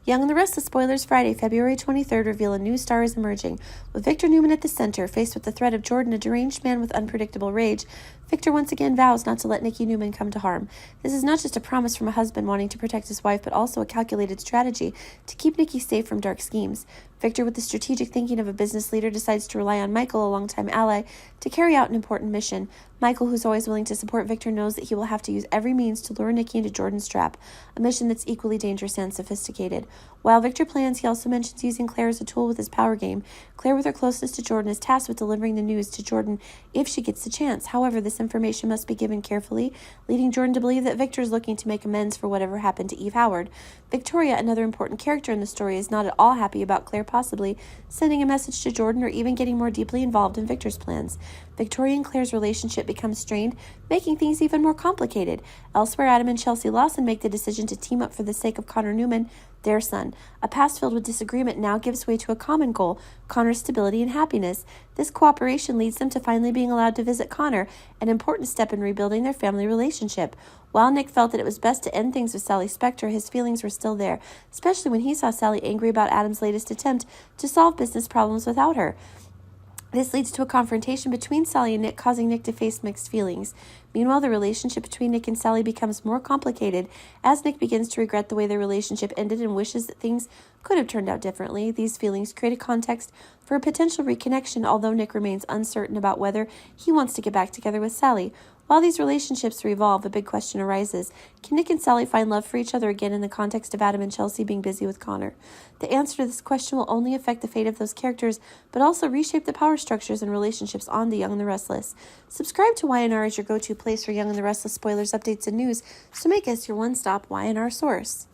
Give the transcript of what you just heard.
Young and the Restless Spoilers Friday, February 23rd reveal a new star is emerging. With Victor Newman at the center, faced with the threat of Jordan, a deranged man with unpredictable rage, Victor once again vows not to let Nikki Newman come to harm. This is not just a promise from a husband wanting to protect his wife, but also a calculated strategy to keep Nikki safe from dark schemes. Victor, with the strategic thinking of a business leader, decides to rely on Michael, a longtime ally, to carry out an important mission. Michael, who's always willing to support Victor, knows that he will have to use every means to lure Nikki into Jordan's trap, a mission that's equally dangerous and sophisticated. While Victor plans, he also mentions using Claire as a tool with his power game. Claire, with her closeness to Jordan, is tasked with delivering the news to Jordan if she gets the chance. However, this information must be given carefully, leading Jordan to believe that Victor is looking to make amends for whatever happened to Eve Howard. Victoria, another important character in the story, is not at all happy about Claire possibly sending a message to Jordan or even getting more deeply involved in Victor's plans. Victoria and Claire's relationship becomes strained, making things even more complicated. Elsewhere, Adam and Chelsea Lawson make the decision to team up for the sake of Connor Newman, their son. A past filled with disagreement now gives way to a common goal, Connor's stability and happiness. This cooperation leads them to finally being allowed to visit Connor, an important step in rebuilding their family relationship. While Nick felt that it was best to end things with Sally Spector, his feelings were still there, especially when he saw Sally angry about Adam's latest attempt to solve business problems without her. This leads to a confrontation between Sally and Nick, causing Nick to face mixed feelings. Meanwhile, the relationship between Nick and Sally becomes more complicated as Nick begins to regret the way their relationship ended and wishes that things could have turned out differently. These feelings create a context for a potential reconnection, although Nick remains uncertain about whether he wants to get back together with Sally. While these relationships revolve, a big question arises. Can Nick and Sally find love for each other again in the context of Adam and Chelsea being busy with Connor? The answer to this question will only affect the fate of those characters, but also reshape the power structures and relationships on The Young and the Restless. Subscribe to Y&R as your go-to place for Young and the Restless spoilers, updates, and news, so make us your one-stop Y&R source.